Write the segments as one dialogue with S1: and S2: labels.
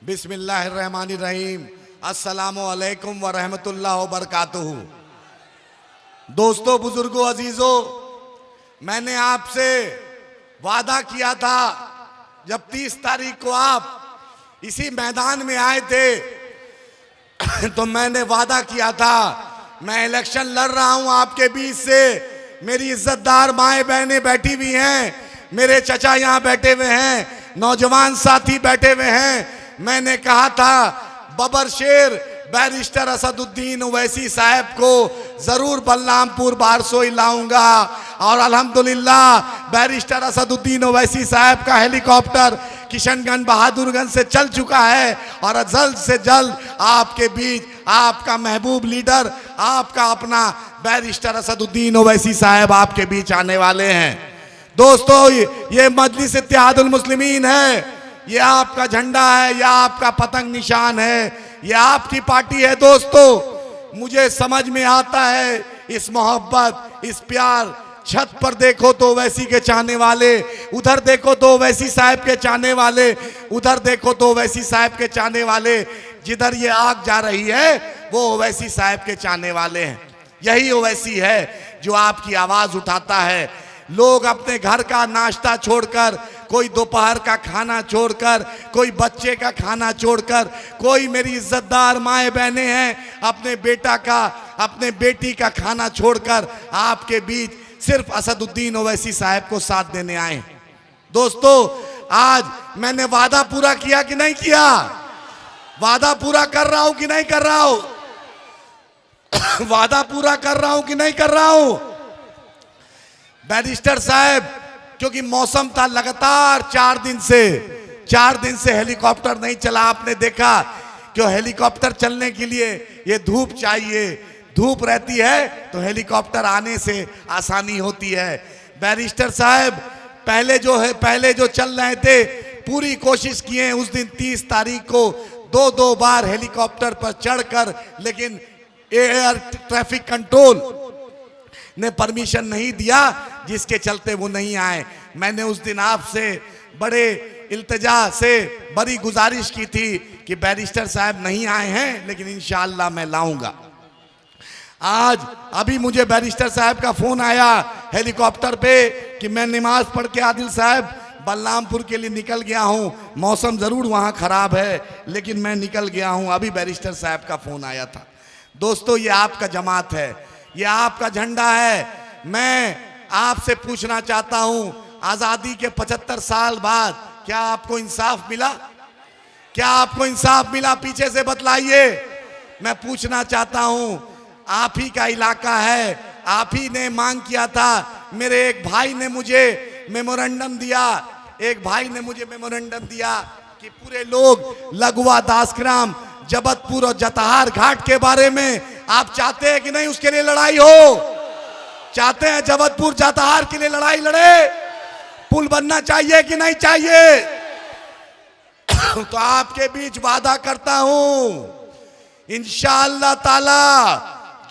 S1: बिस्मिल्लाहिर्रहमानिर्रहीम। अस्सलामु अलैकुम व रहमतुल्लाह व बरकातुहू। दोस्तों, बुजुर्गों, अजीजों, मैंने आपसे वादा किया था जब 30 तारीख को आप इसी मैदान में आए थे तो मैंने वादा किया था मैं इलेक्शन लड़ रहा हूं आपके बीच से। मेरी इज्जतदार माएं बहनें बैठी हुई हैं, मेरे चचा यहां बैठे हुए हैं, नौजवान साथी बैठे हुए हैं। मैंने कहा था बबर शेर बैरिस्टर असदुद्दीन ओवैसी साहब को जरूर बलरामपुर बारसोई लाऊंगा और अल्हम्दुलिल्लाह बैरिस्टर असदुद्दीन ओवैसी साहब का हेलीकॉप्टर किशनगंज बहादुरगंज से चल चुका है और जल्द से जल्द आपके बीच आपका महबूब लीडर, आपका अपना बैरिस्टर असदुद्दीन ओवैसी साहब आपके बीच आने वाले हैं। दोस्तों, ये मजलिस इत्तेहादुल मुस्लिमीन है, ये आपका झंडा है, यह आपका पतंग निशान है, ये आपकी पार्टी है। दोस्तों, मुझे समझ में आता है इस मोहब्बत, इस प्यार। छत पर देखो तो ओवैसी के चाहने वाले, उधर देखो तो ओवैसी साहब के चाहने वाले, उधर देखो तो ओवैसी साहब के चाहने वाले। जिधर ये आग जा रही है वो ओवैसी साहब के चाहने वाले हैं। यही ओवैसी है जो आपकी आवाज उठाता है। लोग अपने घर का नाश्ता छोड़कर, कोई दोपहर का खाना छोड़कर, कोई बच्चे का खाना छोड़कर, कोई मेरी इज्जतदार माए बहनें हैं अपने बेटा का, अपने बेटी का खाना छोड़कर आपके बीच सिर्फ असदुद्दीन ओवैसी साहब को साथ देने आए हैं। दोस्तों, आज मैंने वादा पूरा किया कि नहीं किया? वादा पूरा कर रहा हूं कि नहीं कर रहा हूं? वादा पूरा कर रहा हूं कि नहीं कर रहा हूं? बैरिस्टर साहब, क्योंकि मौसम था, लगातार 4 दिन से हेलीकॉप्टर नहीं चला। आपने देखा कि हेलीकॉप्टर चलने के लिए ये धूप चाहिए, धूप रहती है तो हेलीकॉप्टर आने से आसानी होती है। बैरिस्टर साहब पहले जो चल रहे थे पूरी कोशिश किए उस दिन 30 तारीख को 2 बार हेलीकॉप्टर पर चढ़कर, लेकिन एयर ट्रैफिक कंट्रोल ने परमिशन नहीं दिया, जिसके चलते वो नहीं आए। मैंने उस दिन आपसे बड़े इल्तिजा से बड़ी गुजारिश की थी कि बैरिस्टर साहब नहीं आए हैं, लेकिन इंशाअल्लाह मैं लाऊंगा। आज अभी मुझे बैरिस्टर साहब का फोन आया हेलीकॉप्टर पे कि मैं नमाज पढ़ के आदिल साहब बलरामपुर के लिए निकल गया हूं। मौसम जरूर वहां खराब है, लेकिन मैं निकल गया हूं। अभी बैरिस्टर साहब का फोन आया था। दोस्तों, ये आपका जमात है, ये आपका झंडा है। मैं आपसे पूछना चाहता हूं, आजादी के 75 साल बाद क्या आपको इंसाफ मिला? क्या आपको इंसाफ मिला? पीछे से बतलाइए। मैं पूछना चाहता हूं, आप ही का इलाका है, आप ही ने मांग किया था। मेरे एक भाई ने मुझे मेमोरेंडम दिया, कि पूरे लोग लगवा, दासग्राम, जबतपुर और जतहार घाट के बारे में आप चाहते हैं कि नहीं उसके लिए लड़ाई हो? चाहते हैं जबतपुर जतहार के लिए लड़ाई लड़े? पुल बनना चाहिए कि नहीं चाहिए? तो आपके बीच वादा करता हूं, इंशाअल्लाह ताला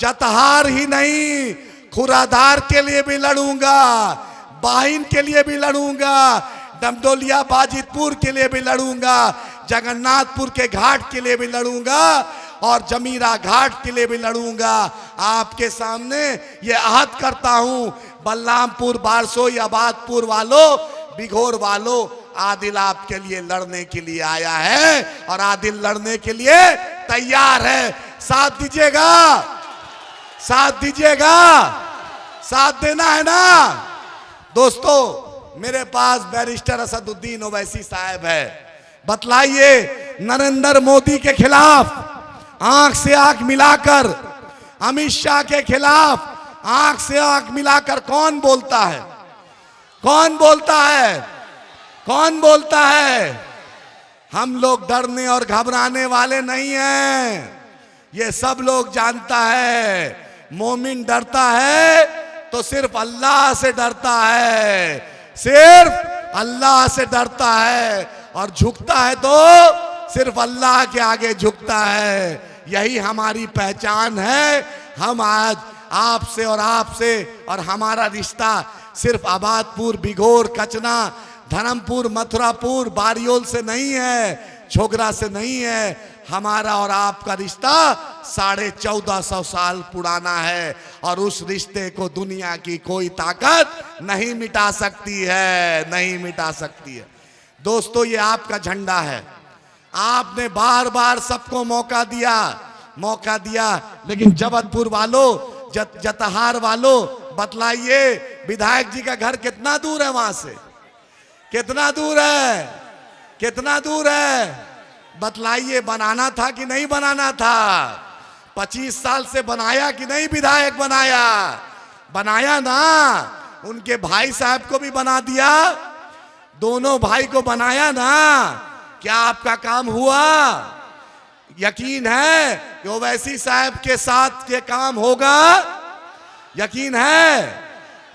S1: जतहार ही नहीं, खुराधार के लिए भी लड़ूंगा, बाहिन के लिए भी लड़ूंगा, डमडोलिया बाजितपुर के लिए भी लड़ूंगा, जगन्नाथपुर के घाट के लिए भी लड़ूंगा और जमीरा घाट के लिए भी लड़ूंगा। आपके सामने ये अहद करता हूं, बलरामपुर, बारसोई, आबादपुर वालों, बिघोर वालों, आदिल आपके लिए लड़ने के लिए आया है और आदिल लड़ने के लिए तैयार है। साथ दीजिएगा, साथ दीजिएगा, साथ देना है ना? दोस्तों, मेरे पास बैरिस्टर असदुद्दीन ओवैसी साहब है। बतलाइए, नरेंद्र मोदी के खिलाफ आंख से आंख मिलाकर, अमित शाह के खिलाफ आंख से आंख मिलाकर कौन बोलता है? कौन बोलता है? कौन बोलता है? हम लोग डरने और घबराने वाले नहीं हैं, ये सब लोग जानता है। मोमिन डरता है तो सिर्फ अल्लाह से डरता है, सिर्फ अल्लाह से डरता है, और झुकता है तो सिर्फ अल्लाह के आगे झुकता है। यही हमारी पहचान है। हम आज आपसे और आपसे, और हमारा रिश्ता सिर्फ आबादपुर, बिघोर, कचना, धर्मपुर, मथुरापुर, बारियोल से नहीं है। छोगरा से नहीं है। हमारा और आपका रिश्ता 1450 साल पुराना है और उस रिश्ते को दुनिया की कोई ताकत नहीं मिटा सकती है, नहीं मिटा सकती है। दोस्तों, ये आपका झंडा है। आपने बार बार सबको मौका दिया, लेकिन जबलपुर वालों, जतहार वालों, बतलाइए विधायक जी का घर कितना दूर है वहां से? कितना दूर है? बतलाइए, बनाना था कि नहीं बनाना था? 25 साल से बनाया कि नहीं विधायक बनाया ना? उनके भाई साहब को भी बना दिया, दोनों भाई को बनाया ना? क्या आपका काम हुआ? यकीन है कि ओवैसी साहब के साथ के काम होगा? यकीन है?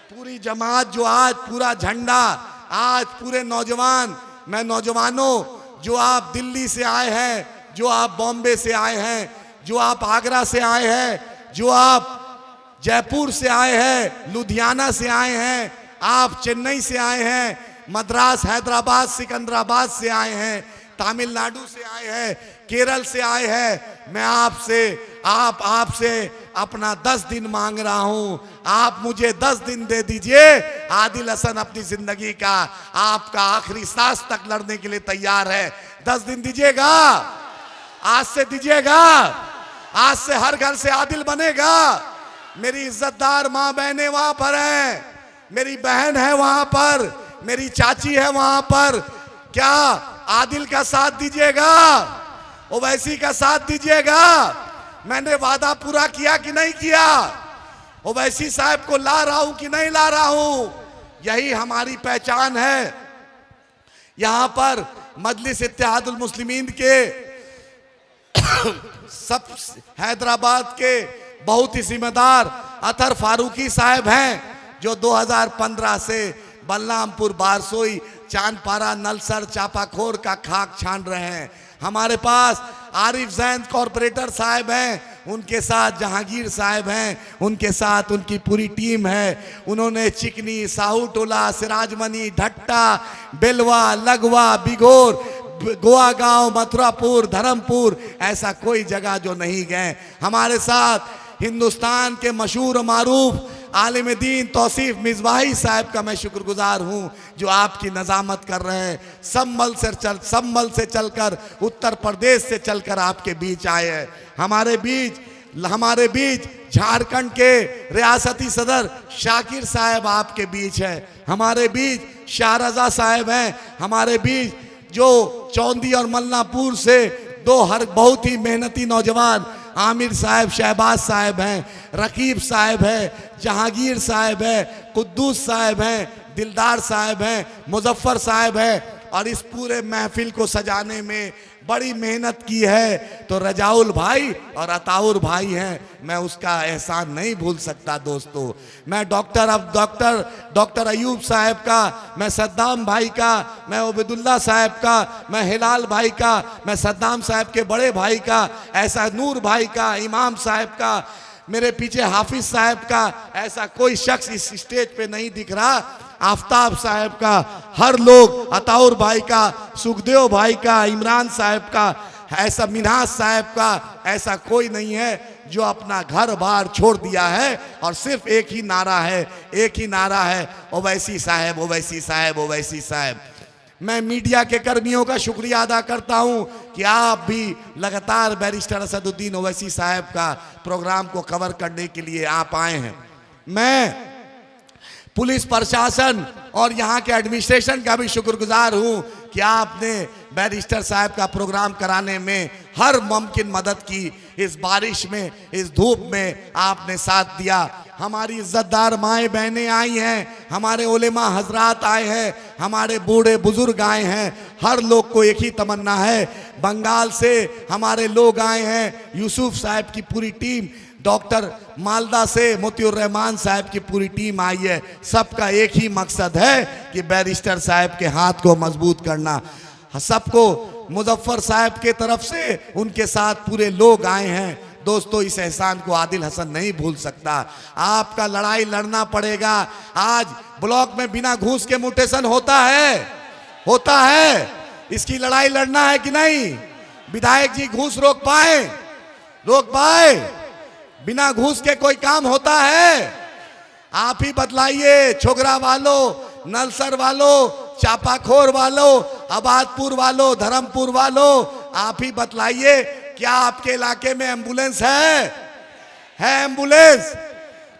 S1: पूरी जमात जो आज पूरा झंडा, आज पूरे नौजवान, मैं नौजवानों, जो आप दिल्ली से आए हैं, जो आप बॉम्बे से आए हैं, जो आप आगरा से आए हैं, जो आप जयपुर से आए हैं, लुधियाना से आए हैं, आप चेन्नई से आए हैं, मद्रास, हैदराबाद, सिकंदराबाद से आए हैं, तमिलनाडु से आए हैं, केरल से आए हैं, मैं आपसे अपना 10 दिन मांग रहा हूं। आप मुझे 10 दिन दे दीजिए। आदिल हसन अपनी जिंदगी का आपका आखिरी सांस तक लड़ने के लिए तैयार है। 10 दिन दीजिएगा? आज से दीजिएगा? आज से हर घर से आदिल बनेगा। मेरी इज्जतदार माँ बहनें वहां पर हैं, मेरी बहन है वहां पर, मेरी चाची है वहां पर। क्या आदिल का साथ दीजिएगा? ओवैसी का साथ दीजिएगा? मैंने वादा पूरा किया कि नहीं किया? ओवैसी साहब को ला रहा हूं कि नहीं ला रहा हूं? यही हमारी पहचान है। यहां पर मजलिस इत्तेहादुल मुस्लिमीन के सब हैदराबाद के बहुत ही जिम्मेदार अतर फारूकी साहब हैं, जो 2015 से बलरामपुर, बारसोई, चांदपारा, नलसर, चापाखोर का खाक छान रहे हैं। हमारे पास आरिफ जैन कॉरपोरेटर साहब हैं, उनके साथ जहांगीर साहब हैं, उनके साथ उनकी पूरी टीम है। उन्होंने चिकनी, साहू टोला, सिराजमनी, ढट्टा, बेलवा, लगवा, बिगोर, गोवा गांव, मथुरापुर, धर्मपुर, ऐसा कोई जगह जो नहीं गए। हमारे साथ हिंदुस्तान के मशहूर मारूफ आलिम दीन तौसीफ मिज़बाही साहब का मैं शुक्रगुजार हूँ, जो आपकी नज़ामत कर रहे हैं। संभल से चलकर, उत्तर प्रदेश से चलकर आपके बीच आए हैं। हमारे बीच झारखंड के रियासती सदर शाकिर साहब आपके बीच है। हमारे बीच शाहरजा साहब हैं। हमारे बीच जो चौंदी और मलनापुर से बहुत ही मेहनती नौजवान आमिर साहब, शहबाज साहब हैं, रकीब साहब है, जहांगीर साहब है, कुद्दूस साहब हैं, दिलदार साहब हैं, मुजफ्फर साहब है। और इस पूरे महफिल को सजाने में बड़ी मेहनत की है तो रजाउल भाई और अताउर भाई हैं, मैं उसका एहसान नहीं भूल सकता। दोस्तों, मैं डॉक्टर अयूब साहब का, मैं सद्दाम भाई का, मैं उबैदुल्ला साहब का, मैं हिलाल भाई का, मैं सद्दाम साहब के बड़े भाई का, ऐसा नूर भाई का, इमाम साहब का, मेरे पीछे हाफिज साहब का, ऐसा कोई शख्स इस स्टेज पे नहीं दिख रहा। आफ्ताब साहब का, हर लोग, अताउर भाई का, सुखदेव भाई का, इमरान साहब का, ऐसा मिन्हाज साहब का, ऐसा कोई नहीं है जो अपना घर बार छोड़ दिया है और सिर्फ एक ही नारा है, ओवैसी साहब, ओवैसी साहब, ओवैसी साहब। मैं मीडिया के कर्मियों का शुक्रिया अदा करता हूं कि आप भी लगातार बैरिस्टर असदुद्दीन ओवैसी साहब का प्रोग्राम को कवर करने के लिए आप आए हैं। मैं पुलिस प्रशासन और यहाँ के एडमिनिस्ट्रेशन का भी शुक्रगुजार हूँ कि आपने बैरिस्टर साहब का प्रोग्राम कराने में हर मुमकिन मदद की। इस बारिश में, इस धूप में आपने साथ दिया। हमारी इज्जतदार माएँ बहनें आई हैं, हमारे उलेमा हजरात आए हैं, हमारे बूढ़े बुजुर्ग आए हैं। हर लोग को एक ही तमन्ना है। बंगाल से हमारे लोग आए हैं, यूसुफ साहब की पूरी टीम, डॉक्टर मालदा से मोतियुर रहमान साहब की पूरी टीम आई है। सबका एक ही मकसद है कि बैरिस्टर साहब के हाथ को मजबूत करना। सबको मुजफ्फर साहब के तरफ से उनके साथ पूरे लोग आए हैं। दोस्तों, इस एहसान को आदिल हसन नहीं भूल सकता। आपका लड़ाई लड़ना पड़ेगा। आज ब्लॉक में बिना घूस के म्यूटेशन होता है। इसकी लड़ाई लड़ना है कि नहीं? विधायक जी घूस रोक पाए? रोक पाए? बिना घूस के कोई काम होता है? आप ही बतलाइए। छोगरा वालों, नलसर वालों, चापाखोर वालों, आबादपुर वालों, धर्मपुर वालों, आप ही बतलाइए, क्या आपके इलाके में एम्बुलेंस है एम्बुलेंस?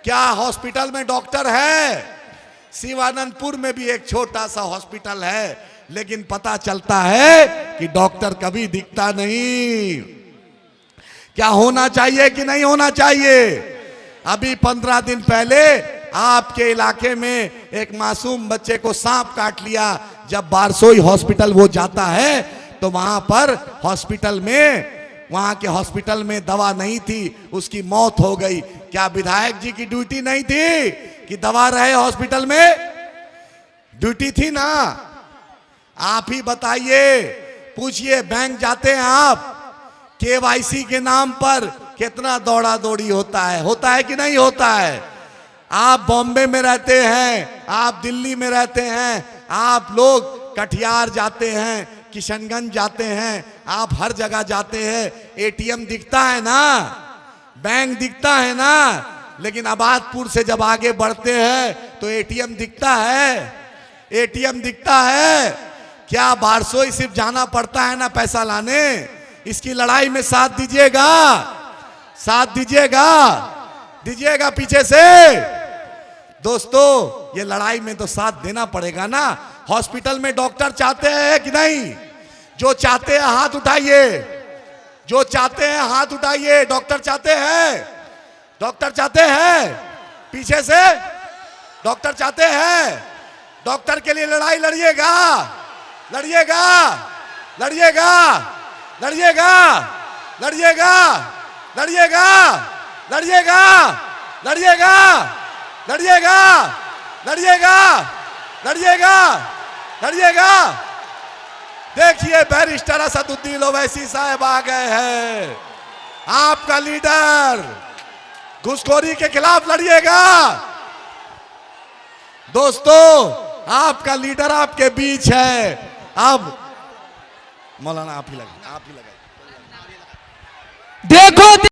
S1: क्या हॉस्पिटल में डॉक्टर है? शिवानंदपुर में भी एक छोटा सा हॉस्पिटल है, लेकिन पता चलता है कि डॉक्टर कभी दिखता नहीं। क्या होना चाहिए कि नहीं होना चाहिए? अभी 15 दिन पहले आपके इलाके में एक मासूम बच्चे को सांप काट लिया। जब बारसोई हॉस्पिटल वो जाता है तो वहां पर हॉस्पिटल में, वहां के हॉस्पिटल में दवा नहीं थी, उसकी मौत हो गई। क्या विधायक जी की ड्यूटी नहीं थी कि दवा रहे हॉस्पिटल में? ड्यूटी थी ना। आप ही बताइए, पूछिए, बैंक जाते हैं आप, केवाईसी के नाम पर कितना दौड़ा दौड़ी होता है कि नहीं होता है? आप बॉम्बे में रहते हैं, आप दिल्ली में रहते हैं, आप लोग कटिहार जाते हैं, किशनगंज जाते हैं, आप हर जगह जाते हैं, एटीएम दिखता है ना, बैंक दिखता है ना, लेकिन आबादपुर से जब आगे बढ़ते हैं तो एटीएम दिखता है? एटीएम दिखता है? क्या बारसोई सिर्फ जाना पड़ता है ना पैसा लाने? इसकी लड़ाई में साथ दीजिएगा, साथ दीजिएगा, दीजिएगा पीछे से। दोस्तों, ये लड़ाई में तो साथ देना पड़ेगा ना। हॉस्पिटल में डॉक्टर चाहते हैं कि नहीं? जो चाहते हैं हाथ उठाइए, जो चाहते हैं हाथ उठाइए। डॉक्टर चाहते हैं? डॉक्टर चाहते हैं? पीछे से डॉक्टर चाहते हैं? डॉक्टर के लिए लड़ाई लड़िएगा, लड़िएगा, लड़िएगा, लड़िएगा, लड़िएगा, लड़िएगा, लड़िएगा, लड़िएगा, लड़िएगा, लड़िएगा, लड़िएगा, लड़िएगा। देखिए, बैरिस्टर असदुद्दीन ओवैसी साहब आ गए हैं। आपका लीडर घुसखोरी के खिलाफ लड़िएगा। दोस्तों, आपका लीडर आपके बीच है। अब मौलाना आप ही लगाइए, आप ही लगाइए।
S2: देखो